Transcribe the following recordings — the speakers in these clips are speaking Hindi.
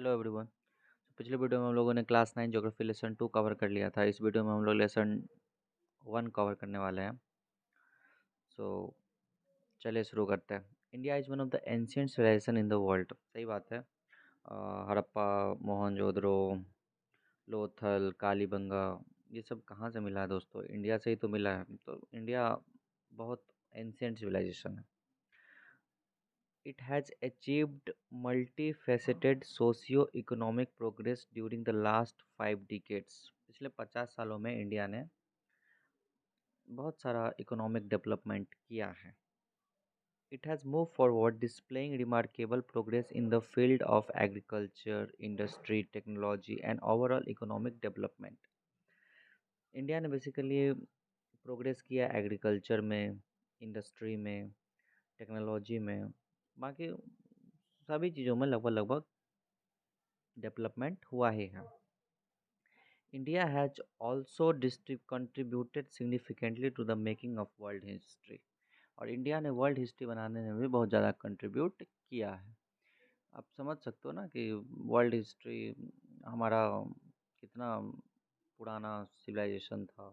Hello everyone. पिछले वीडियो में हम लोगों ने क्लास 9 ज्योग्राफी लेसन 2 कवर कर लिया था। इस वीडियो में हम लोग लेसन 1 कवर करने वाले हैं। सो चलिए शुरू करते हैं। India is one of the ancient civilisation in the world. सही बात है। हड़प्पा, मोहनजोदड़ो, लोथल, कालीबंगा, ये सब कहाँ से मिला है दोस्तों? इंडिया से ही तो मिला है। तो इंडिया बहुत एंशियंट सिविलाइजेशन है। It has achieved multifaceted socio-economic progress during the last 5 decades। पिछले 50 सालों में इंडिया ने बहुत सारा इकोनॉमिक डेवलपमेंट किया है। It has moved forward, displaying remarkable progress in the field of agriculture, industry, technology, and overall economic development। India ने बेसिकली प्रोग्रेस किया एग्रीकल्चर में, इंडस्ट्री में, टेक्नोलॉजी में, बाकी सभी चीज़ों में लगभग लगभग डेवलपमेंट हुआ ही है। India has also contributed significantly to the making of world history. और इंडिया ने वर्ल्ड हिस्ट्री बनाने में भी बहुत ज़्यादा कंट्रीब्यूट किया है। आप समझ सकते हो ना कि वर्ल्ड हिस्ट्री हमारा कितना पुराना सिविलाइजेशन था।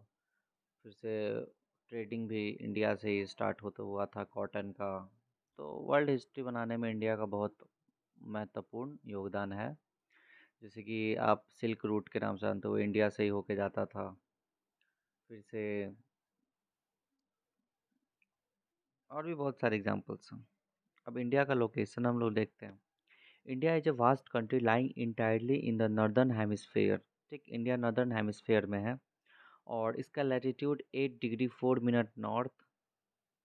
फिर से ट्रेडिंग भी इंडिया से ही स्टार्ट होता हुआ था, कॉटन का। तो वर्ल्ड हिस्ट्री बनाने में इंडिया का बहुत महत्वपूर्ण योगदान है। जैसे कि आप सिल्क रूट के नाम से जानते हो, इंडिया से ही होके जाता था। फिर से और भी बहुत सारे एग्जांपल्स हैं। अब इंडिया का लोकेशन हम लोग देखते हैं। India is a vast country lying entirely in the northern hemisphere. ठीक, इंडिया नॉर्दर्न हेमिस्फेयर में है। और इसका latitude 8 degree 4 minute north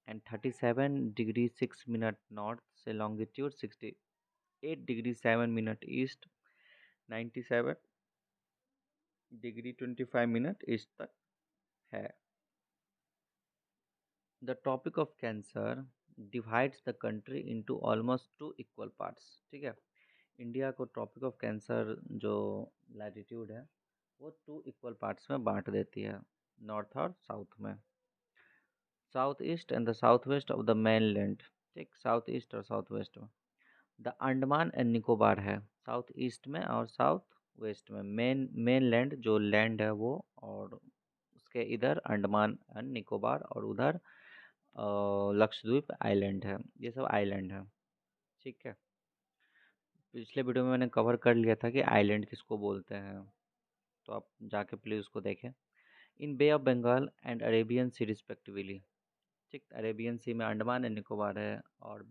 and 37 degree 6 minute north से longitude 68 degree 7 minute east, 97 degree 25 minute east तक है। The topic of cancer divides the country into almost 2 equal parts। ठीक है, इंडिया को टॉपिक ऑफ कैंसर जो लैटिट्यूड है वो 2 इक्वल पार्ट्स में बांट देती है, नॉर्थ और साउथ में। South east and the south west of the main land. ठीक, साउथ ईस्ट और साउथ वेस्ट में द अंडमान एंड निकोबार है, साउथ ईस्ट में और साउथ वेस्ट में। मेन लैंड जो लैंड है वो, और उसके इधर अंडमान एंड निकोबार, और उधर लक्षद्वीप आइलैंड है। ये सब आइलैंड है। ठीक है, पिछले वीडियो में मैंने कवर कर लिया था कि आइलैंड किसको बोलते हैं, तो आप जाके प्लीज़ उसको देखें। In bay of Bengal and Arabian sea respectively. ठीक, अरेबियन सी में अंडमान एंड निकोबार है, और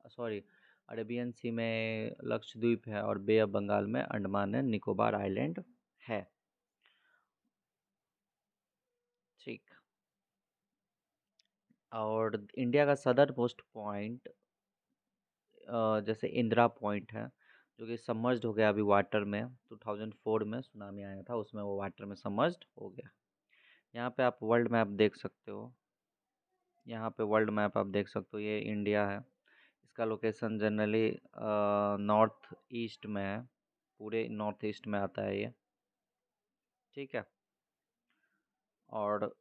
सॉरी, अरेबियन सी में लक्षद्वीप है, और बे ऑफ बंगाल में अंडमान एंड निकोबार आइलैंड है। ठीक, और इंडिया का सदर मोस्ट पॉइंट जैसे इंदिरा पॉइंट है, जो कि सबमर्ज्ड हो गया अभी वाटर में। 2004 में सुनामी आया था, उसमें वो वाटर में सबमर्ज्ड हो गया। यहाँ पे आप वर्ल्ड मैप देख सकते हो। यहाँ पे वर्ल्ड मैप आप देख सकते हो, ये इंडिया है। इसका लोकेशन जनरली नॉर्थ ईस्ट में है, पूरे नॉर्थ ईस्ट में आता है ये। ठीक है, और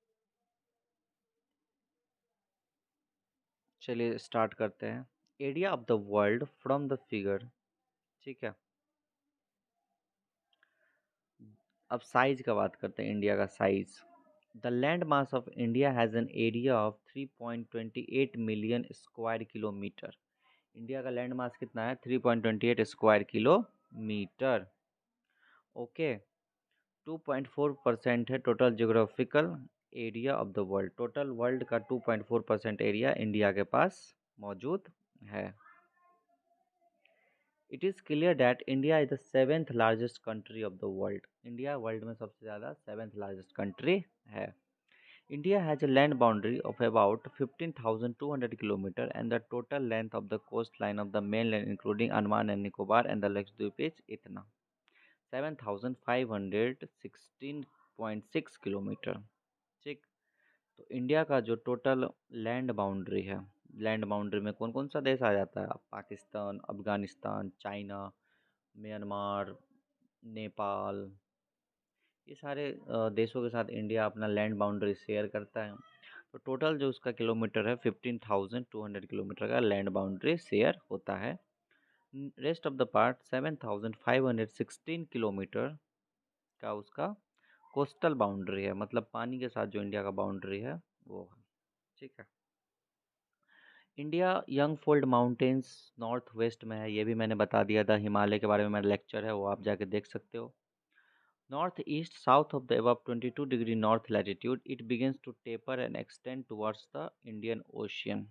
चलिए स्टार्ट करते हैं। Area of the world from the figure. ठीक है, अब साइज का बात करते हैं, इंडिया का size. The land mass of India has an area of 3.28 million square kilometre. India का लैंड मास कितना है? 3.28 स्क्वायर किलोमीटर। ओके, 2.4% है total geographical area of the world. Total world का 2.4% एरिया इंडिया के पास मौजूद है। It is clear that India is the 7th largest country of the world. India world में सबसे ज़्यादा 7th लार्जेस्ट कंट्री है। India has a land boundary of about 15,200 km and the total length of the coastline of the mainland including Andaman and Nicobar and the Lakshadweep is इतना 7,516.6 किलोमीटर। ठीक, तो इंडिया का जो टोटल लैंड बाउंड्री है, लैंड बाउंड्री में कौन कौन सा देश आ जाता है? पाकिस्तान, अफगानिस्तान, चाइना, म्यांमार, नेपाल, ये सारे देशों के साथ इंडिया अपना लैंड बाउंड्री शेयर करता है। तो टोटल जो उसका किलोमीटर है, 15,200 किलोमीटर का लैंड बाउंड्री शेयर होता है। Rest of the part 7,516 kilometre का उसका कोस्टल बाउंड्री है, मतलब पानी के साथ जो इंडिया का बाउंड्री है वो है। ठीक है। India young fold mountains north west में है, ये भी मैंने बता दिया था। हिमालय के बारे में मेरा लेक्चर है, वो आप जाके देख सकते हो। North east south of the above 22 degree north latitude it begins to taper and extend towards the Indian Ocean.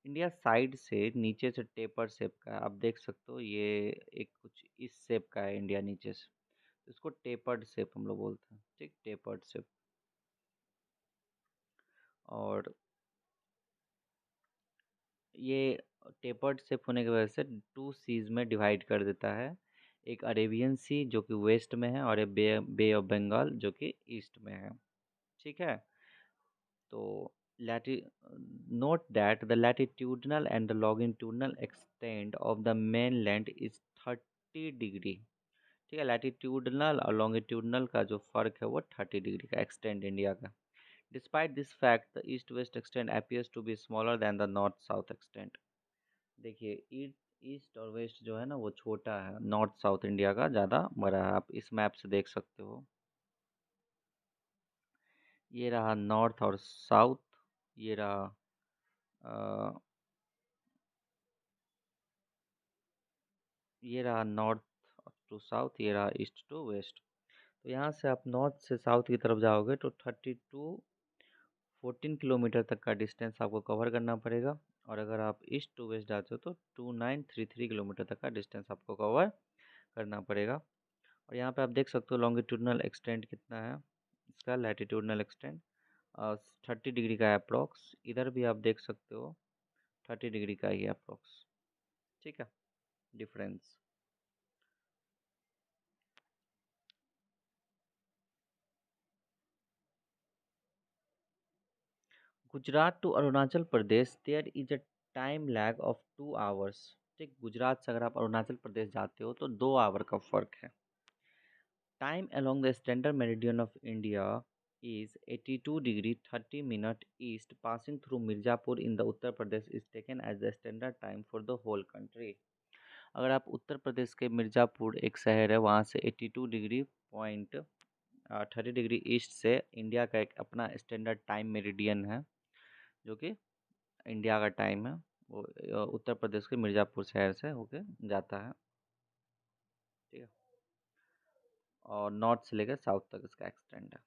India side से नीचे से टेपर शेप का है, आप देख सकते हो। ये एक कुछ इस शेप का है इंडिया नीचे से, इसको टेपर्ड शेप हम लोग बोलते हैं। ठीक, टेपर्ड शेप। और ये टेपर्ड शेप होने की वजह से टू सीज में डिवाइड कर देता है। एक अरेबियन सी जो कि वेस्ट में है, और एक बे ऑफ बंगाल जो कि ईस्ट में है। ठीक है। तो lati note that the latitudinal and the longitudinal extent of the mainland is 30 degree. ठीक है। लैटिट्यूडनल और लॉन्गिट्यूडनल का जो फर्क है वो 30 डिग्री का एक्सटेंड इंडिया का। Despite this fact the east west extend appears to be smaller than the north south extend. देखिए, ईस्ट और वेस्ट जो है ना वो छोटा है, नॉर्थ साउथ इंडिया का ज़्यादा बड़ा है। आप इस मैप से देख सकते हो। ये रहा नॉर्थ और साउथ, ये रहा अ, ये रहा नॉर्थ टू साउथ, ये रहा ईस्ट टू वेस्ट। तो यहाँ से आप नॉर्थ से साउथ की तरफ जाओगे तो 14 किलोमीटर तक का डिस्टेंस आपको कवर करना पड़ेगा। और अगर आप ईस्ट टू वेस्ट जाते हो तो 2933 किलोमीटर तक का डिस्टेंस आपको कवर करना पड़ेगा। और यहाँ पे आप देख सकते हो लॉन्गिट्यूडनल एक्सटेंट कितना है इसका, लैटिट्यूडनल एक्सटेंट 30 डिग्री का है अप्रोक्स। इधर भी आप देख सकते हो 30 डिग्री का ही है अप्रोक्स। ठीक है, difference. Gujarat to Arunachal Pradesh there is a time lag of 2 hours. ठीक, गुजरात से अगर आप अरुणाचल प्रदेश जाते हो तो 2 आवर का फर्क है। Time along the standard meridian of India is 82 degree 30 minute east passing through Mirzapur in the Uttar Pradesh is taken as the standard time for the whole country. अगर आप उत्तर प्रदेश के मिर्ज़ापुर एक शहर है, वहाँ से 82 डिग्री पॉइंट 30 डिग्री ईस्ट से इंडिया का एक अपना स्टैंडर्ड टाइम मेरिडियन है, जो कि इंडिया का टाइम है, वो उत्तर प्रदेश के मिर्ज़ापुर शहर से होके जाता है। ठीक है। और नॉर्थ से लेकर साउथ तक इसका एक्सटेंड है।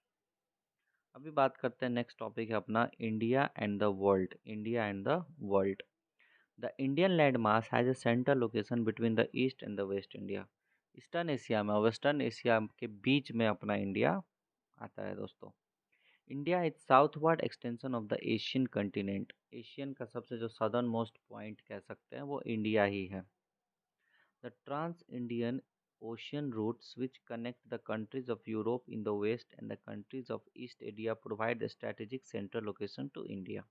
अभी बात करते हैं, नेक्स्ट टॉपिक है अपना India and the world. India and the world. The Indian land mass has a central location between the east and the waste India. Eastern Asia में और वेस्टर्न एशिया के बीच में अपना इंडिया आता है दोस्तों। India is southward extension of the Asian continent. Asian का सबसे जो सदर्न मोस्ट पॉइंट कह सकते हैं वो इंडिया ही है। The Trans-Indian Ocean routes which connect the countries of Europe in the west and the countries of East Asia provide a strategic central location to India।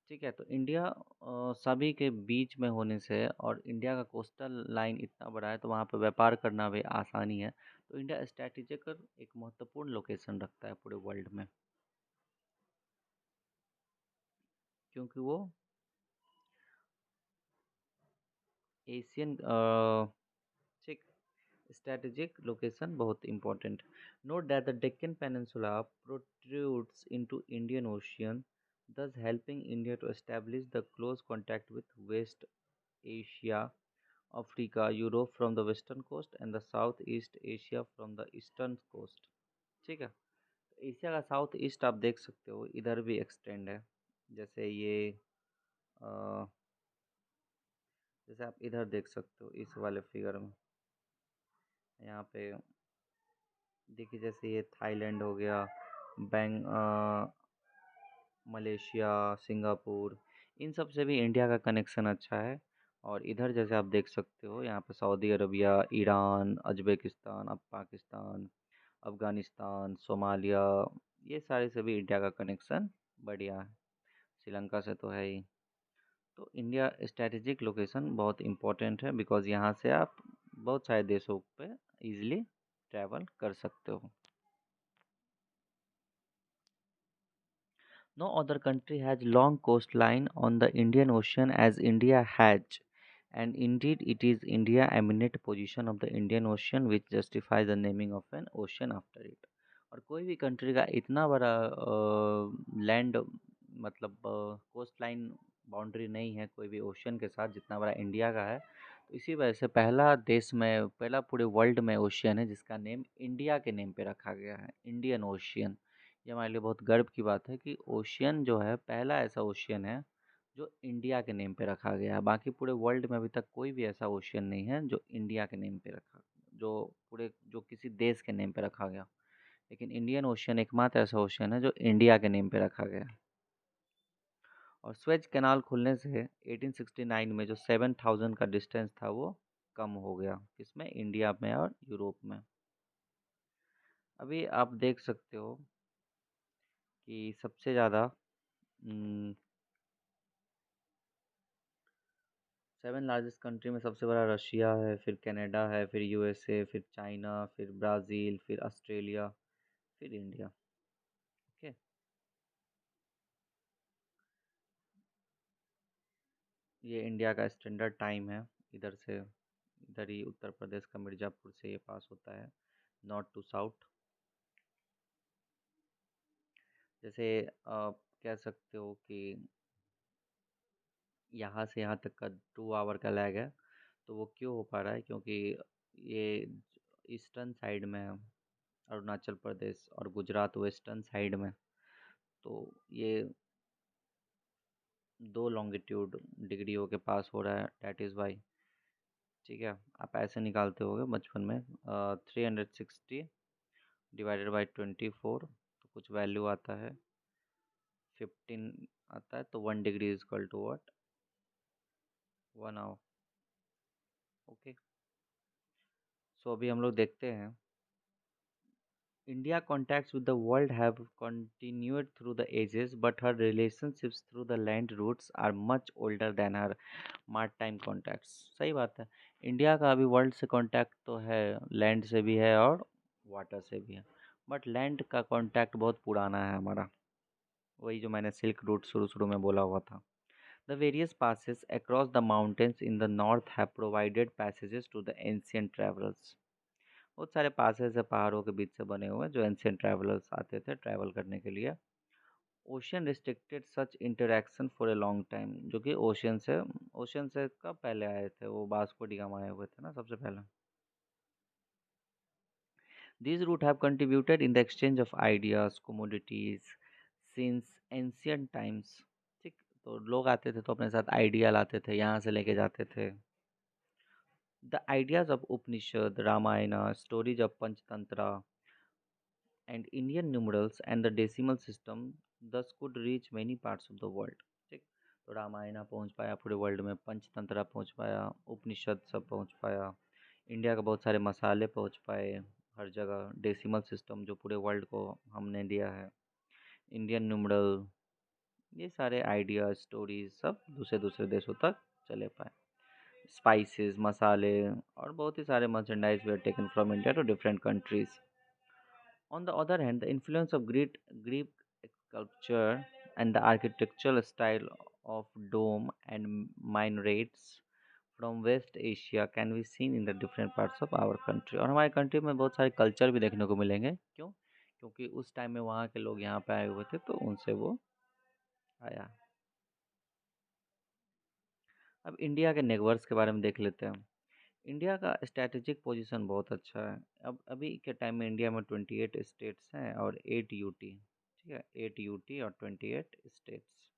ठीक है। तो इंडिया सभी के बीच में होने से और इंडिया का कोस्टल लाइन इतना बड़ा है तो वहाँ पर व्यापार करना भी आसानी है। तो इंडिया स्ट्रैटेजिक एक महत्वपूर्ण लोकेशन रखता है पूरे वर्ल्ड में, क्योंकि वो एशियन ठीक, strategic location बहुत important। Note that the Deccan Peninsula protrudes into Indian Ocean, thus helping India to establish the close contact with West Asia, Africa, Europe from the western coast and the Southeast Asia from the eastern coast। ठीक है। एशिया का साउथ ईस्ट आप देख सकते हो, इधर भी एक्सटेंड है। जैसे ये अ, जैसे आप इधर देख सकते हो इस वाले फिगर में, यहाँ पे देखिए, जैसे ये थाईलैंड हो गया, मलेशिया, सिंगापुर, इन सब से भी इंडिया का कनेक्शन अच्छा है। और इधर जैसे आप देख सकते हो यहाँ पे सऊदी अरबिया, ईरान, अजबेकिस्तान, अब पाकिस्तान, अफ़गानिस्तान, सोमालिया, ये सारे से भी इंडिया का कनेक्शन बढ़िया है। श्रीलंका से तो है ही। तो इंडिया स्ट्रैटेजिक लोकेशन बहुत इम्पोर्टेंट है, बिकॉज़ यहाँ से आप बहुत सारे देशों पे इजीली ट्रैवल कर सकते हो। No other country has long coastline on the Indian Ocean as India has. And indeed, it is India eminent position of the Indian Ocean which justifies the naming of an ocean after it. और कोई भी कंट्री का इतना बड़ा लैंड मतलब कोस्ट लाइन बाउंड्री नहीं है कोई भी ओशन के साथ जितना बड़ा इंडिया का है। तो इसी वजह से पहला देश में पहला पूरे वर्ल्ड में ओशियन है जिसका नेम इंडिया के नेम पे रखा गया है, इंडियन ओशियन। ये हमारे लिए बहुत गर्व की बात है कि ओशियन जो है पहला ऐसा ओशियन है जो इंडिया के नेम पे रखा गया है। बाकी पूरे वर्ल्ड में अभी तक कोई भी ऐसा ओशियन नहीं है जो इंडिया के नेम पे रखा, जो पूरे जो किसी देश के नेम पे रखा गया। लेकिन इंडियन ओशियन एकमात्र ऐसा ओशियन है जो इंडिया के नेम पे रखा गया। और स्वेज कैनाल खुलने से 1869 में जो 7000 का डिस्टेंस था वो कम हो गया, किसमें, इंडिया में और यूरोप में। अभी आप देख सकते हो कि सबसे ज़्यादा 7 लार्जेस्ट कंट्री में सबसे बड़ा रशिया है, फिर कनाडा है, फिर यूएसए, फिर चाइना, फिर ब्राज़ील, फिर ऑस्ट्रेलिया, फिर इंडिया। ओके। ये इंडिया का स्टैंडर्ड टाइम है। इधर से इधर ही उत्तर प्रदेश का मिर्ज़ापुर से ये पास होता है, नॉर्थ टू साउथ। जैसे आप कह सकते हो कि यहाँ से यहाँ तक का 2 आवर का लैग है। तो वो क्यों हो पा रहा है, क्योंकि ये ईस्टर्न साइड में है, अरुणाचल प्रदेश और गुजरात वेस्टर्न साइड में। तो ये 2 लॉन्गिट्यूड डिग्रियों के पास हो रहा है, डैट इज़ वाई। ठीक है, आप ऐसे निकालते होगे बचपन में 360 डिवाइडेड बाई 24, तो कुछ वैल्यू आता है 15 आता है। तो 1 degree is equal to what, 1 hour. Okay. So अभी हम लोग देखते हैं India contacts with the world have continued through the ages, but her relationships through the land routes are much older than her maritime contacts। सही बात है। इंडिया का अभी वर्ल्ड से कांटेक्ट तो है, लैंड से भी है और वाटर से भी है, बट लैंड का कांटेक्ट बहुत पुराना है हमारा। वही जो मैंने सिल्क रूट शुरू शुरू में बोला हुआ था। The various passes across the mountains in the north have provided passages to the ancient travelers। बहुत सारे पासेस है पहाड़ों के बीच से बने हुए जो एंशियंट ट्रैवलर्स आते थे ट्रैवल करने के लिए। Ocean restricted such interaction for a long time, जो कि ओशियन से कब पहले आए थे, वो वास्को डी गामा आए हुए थे ना सबसे पहले। These routes have contributed in the exchange of ideas, commodities since ancient times। ठीक। तो लोग आते थे तो अपने साथ आइडिया लाते थे, यहाँ से लेके जाते थे। The ideas of Upanishad, Ramayana, stories of Panchatantra, and Indian numerals and the decimal system thus could reach many parts of the world। ठीक। तो रामायण पहुंच पाया पूरे वर्ल्ड में, पंचतंत्र पहुंच पाया, उपनिषद सब पहुंच पाया, इंडिया के बहुत सारे मसाले पहुंच पाए हर जगह, डेसिमल सिस्टम जो पूरे वर्ल्ड को हमने दिया है, इंडियन न्यूमरल, ये सारे आइडिया स्टोरीज सब दूसरे दूसरे देशों तक चले पाए। स्पाइसेस मसाले और बहुत ही सारे merchandise were taken from India to different countries. On the other hand, the influence of Greek sculpture and the architectural style of dome and minarets from West Asia can be seen in the different parts of our country। और हमारे कंट्री में बहुत सारे कल्चर भी देखने को मिलेंगे। क्यों? क्योंकि उस टाइम में वहाँ के लोग यहाँ पे आए हुए थे तो उनसे वो आया। अब इंडिया के नेगवर्स के बारे में देख लेते हैं। इंडिया का स्ट्रैटेजिक पोजीशन बहुत अच्छा है। अब अभी के टाइम में इंडिया में 28 स्टेट्स हैं और 8 यूटी। ठीक है, 8 यूटी और 28 स्टेट्स।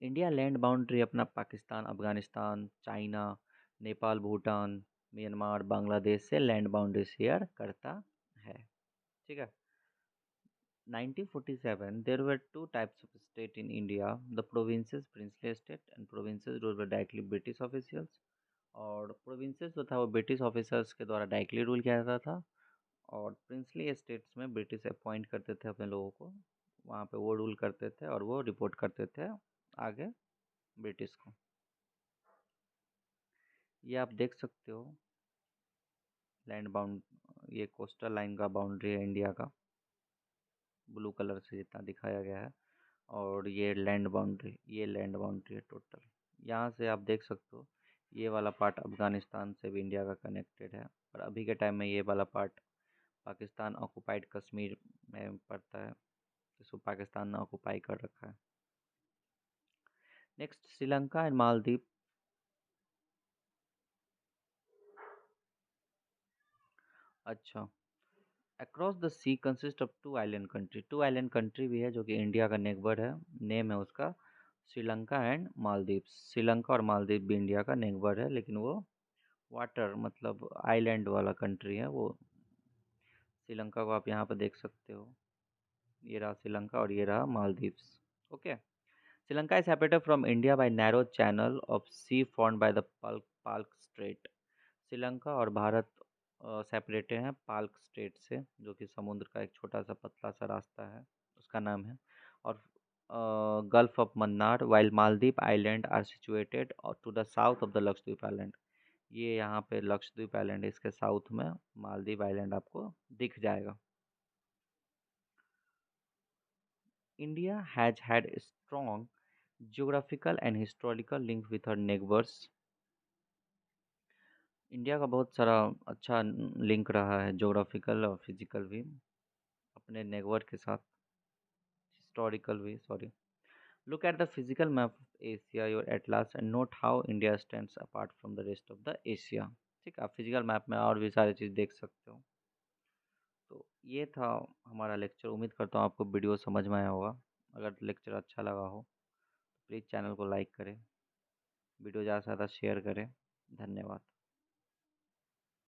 इंडिया लैंड बाउंड्री अपना पाकिस्तान, अफगानिस्तान, चाइना, नेपाल, भूटान, म्यांमार, बांग्लादेश से लैंड बाउंड्री शेयर करता है। ठीक है। 1947 there were two types of state in India, the provinces, princely state, and provinces ruled by directly British officials। और प्रोविंसेस जो था वो ब्रिटिश ऑफिसर्स के द्वारा डायरेक्टली रूल किया जाता था, और प्रिंसली स्टेट्स में ब्रिटिश अपॉइंट करते थे अपने लोगों को, वहाँ पे वो रूल करते थे और वो रिपोर्ट करते थे आगे ब्रिटिश को। ये आप देख सकते हो लैंड बाउंड, ये कोस्टल लाइन का बाउंड्री है इंडिया का, ब्लू कलर से जितना दिखाया गया है। और ये लैंड बाउंड्री है टोटल। यहाँ से आप देख सकते हो ये वाला पार्ट अफ़गानिस्तान से भी इंडिया का कनेक्टेड है, और अभी के टाइम में ये वाला पार्ट पाकिस्तान ऑक्युपाइड कश्मीर में पड़ता है, इसको पाकिस्तान ने ऑक्युपाई कर रखा है। Next, Sri Lanka and Maldives. अच्छा, across the sea consist of two island country भी है जो कि इंडिया का नेगबर है। नेम है उसका श्रीलंका एंड मालदीव। श्रीलंका और मालदीव भी इंडिया का नेगबर है, लेकिन वो वाटर मतलब आइलैंड वाला कंट्री है वो। श्रीलंका को आप यहाँ पर देख सकते हो, ये रहा श्रीलंका और ये रहा Maldives. Okay, Sri Lanka is separated from India by narrow channel of sea formed by the Palk strait. Sri Lanka और भारत सेपरेटेड हैं पाल्क स्ट्रेट से, जो कि समुद्र का एक छोटा सा पतला सा रास्ता है, उसका नाम है। और gulf of Mannar, while Maldive island are situated to the south of the Lakshadweep island. ये यहाँ पे लक्षद्वीप आइलैंड, इसके साउथ में मालदीव आइलैंड आपको दिख जाएगा। India has had strong geographical and historical link with her neighbours. India का बहुत सारा अच्छा लिंक रहा है, ज्योग्राफिकल और फिजिकल भी, अपने नेबर के साथ, हिस्टोरिकल भी, sorry. Look at the physical map of Asia your atlas and note how India stands apart from the rest of the Asia. ठीक है, आप फिजिकल मैप में और भी सारी चीज़ देख सकते हो। तो ये था हमारा लेक्चर। उम्मीद करता हूँ आपको वीडियो समझ में आया होगा। अगर लेक्चर अच्छा लगा हो तो प्लीज़ चैनल को लाइक करें, वीडियो ज़्यादा से ज़्यादा शेयर करें। धन्यवाद।